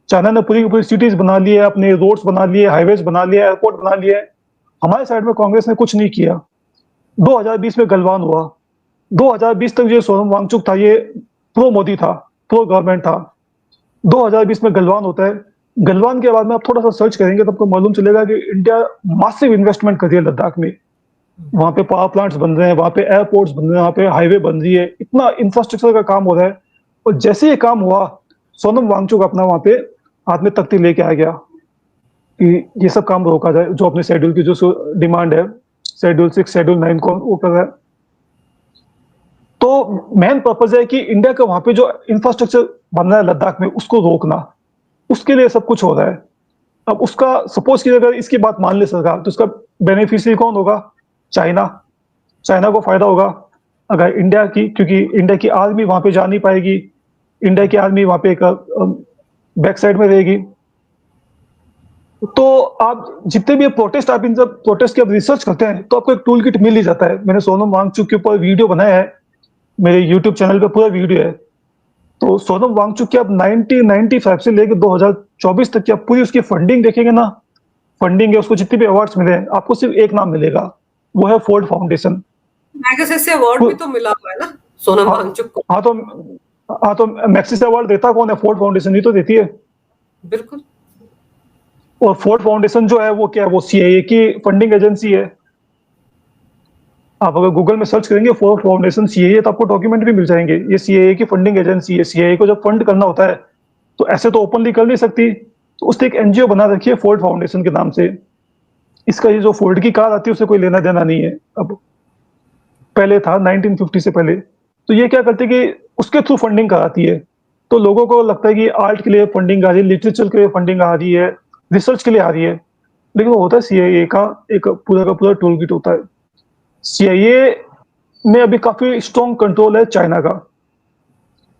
चाइना ने पूरी की पूरी सिटीज बना ली है, अपने रोड्स बना लिए, हाईवेज बना लिए, एयरपोर्ट बना लिए। हमारे साइड में कांग्रेस ने कुछ नहीं किया। 2020 में गलवान हुआ। 2020 तक जो सोनम वांगचुक था, ये प्रो मोदी था, प्रो गवर्नमेंट था। 2020 में गलवान होता है। गलवान के बाद में आप थोड़ा-सा सर्च करेंगे तो आपको मालूम चलेगा कि इंडिया मासिव इन्वेस्टमेंट कर रही है लद्दाख में। वहाँ पे पावर प्लांट्स बन रहे हैं, वहाँ पे एयरपोर्ट्स बन रहे हैं, वहाँ पे हाईवे बन रही है, इतना इंफ्रास्ट्रक्चर का काम हो रहा है। और जैसे ये काम हुआ, सोनम वांगचुक अपना वहाँ पे हाथ में तख्ती लेके आ गया कि ये सब काम रोका जाए, जो अपने शेड्यूल की जो डिमांड है, शेड्यूल 6, शेड्यूल 9 को वो कर रहा है। तो मेन पर्पज़ है कि इंडिया का वहाँ पे जो इंफ्रास्ट्रक्चर बन रहा है लद्दाख में, उसको रोकना, उसके लिए सब कुछ हो रहा है। अब उसका सपोज़ कीजिए अगर इसकी बात मान ले सरकार, तो उसका बेनिफिशियरी कौन होगा? चाइना। चाइना को फ़ायदा होगा। अगर इंडिया की, क्योंकि इंडिया की आर्मी वहाँ पे जा नहीं पाएगी, इंडिया की आर्मी वहाँ पे एक बैक साइड में रहेगी। तो आप जितने भी प्रोटेस्ट, आप इन सब प्रोटेस्ट की आप रिसर्च करते हैं, तो आपको एक टूल किट मिल ही जाता है। मैंने सोनम वांगचुक के ऊपर वीडियो बनाया है, मेरे यूट्यूब चैनल पे पूरा वीडियो है। तो सोनम वांगचुक की आप 1995 से लेके 2024 तक की आप पूरी उसकी फंडिंग देखेंगे ना, फंडिंग है, उसको जितने भी अवार्ड्स मिले हैं, आपको सिर्फ एक नाम मिलेगा, वो है फोर्ड फाउंडेशन। मैग्सेसे अवार्ड भी तो मिला हुआ है ना सोनम हाँ, वांगचुक को। हाँ तो हाँ तो मैग्सेसे अवार्ड देता कौन है? फोर्ड फाउंडेशन ही तो देती है। बिल्कुल। और फोर्ड फाउंडेशन जो है वो क्या है? वो सीआईए की फंडिंग एजेंसी है। आप अगर गूगल में सर्च करेंगे फोर्ड फाउंडेशन सीआईए, तो आपको डॉक्यूमेंट भी मिल जाएंगे। ये सीआईए की फंडिंग एजेंसी है। सीआईए को जब फंड करना होता है, तो ऐसे तो ओपनली कर नहीं सकती, तो उसने एक एनजीओ बना रखी है फोर्ड फाउंडेशन के नाम से। इसका ये जो फोर्ड की कार आती है, उससे कोई लेना देना नहीं है। अब पहले था 1950 से पहले। तो ये क्या करती है कि उसके थ्रू फंडिंग कराती है। तो लोगों को लगता है कि आर्ट के लिए फंडिंग आ रही है, लिटरेचर के लिए फंडिंग आ रही है, रिसर्च के लिए आ रही है, लेकिन वो होता है सीआईए का एक पूरा का पूरा टूल किट होता है। सीआईए में अभी काफी स्ट्रॉन्ग कंट्रोल है चाइना का।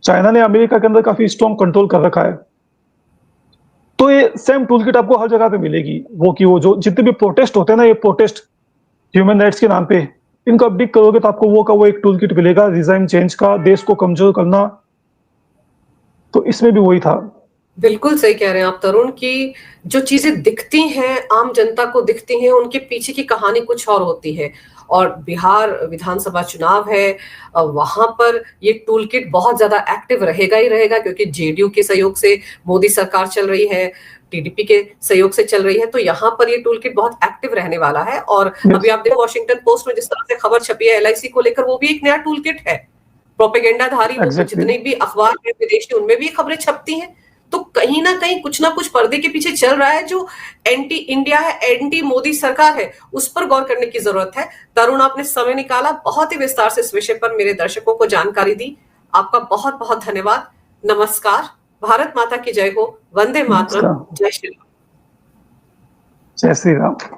चाइना ने अमेरिका के अंदर काफी स्ट्रॉन्ग कंट्रोल कर रखा है। तो ये सेम टूल किट आपको हर जगह पे मिलेगी। वो कि वो जो जितने भी प्रोटेस्ट होते हैं ना, ये प्रोटेस्ट ह्यूमन राइट्स के नाम पे, इनको आप डिग करोगे तो आपको वो का वो एक टूल किट मिलेगा, रिजाइन चेंज का, देश को कमजोर करना। तो इसमें भी वही था। बिल्कुल सही कह रहे हैं आप तरुण, कि जो चीजें दिखती हैं, आम जनता को दिखती हैं, उनके पीछे की कहानी कुछ और होती है। और बिहार विधानसभा चुनाव है, वहां पर ये टूल किट बहुत ज्यादा एक्टिव रहेगा ही रहेगा, क्योंकि जेडीयू के सहयोग से मोदी सरकार चल रही है, टीडीपी के सहयोग से चल रही है, तो यहाँ पर ये टूल किट बहुत एक्टिव रहने वाला है। और अभी आप देखो वॉशिंगटन पोस्ट में जिस तरह से खबर छपी है एलआईसी को लेकर, वो भी एक नया टूल किट है। प्रोपेगेंडाधारी वो जितने भी अखबार है विदेशी, उनमें भी खबरें छपती हैं। तो कहीं ना कहीं कुछ ना कुछ पर्दे के पीछे चल रहा है जो एंटी इंडिया है, एंटी मोदी सरकार है, उस पर गौर करने की जरूरत है। तरुण, आपने समय निकाला, बहुत ही विस्तार से इस विषय पर मेरे दर्शकों को जानकारी दी, आपका बहुत बहुत धन्यवाद। नमस्कार, भारत माता की जय हो, वंदे मातरम, जय श्री राम। जय श्री राम।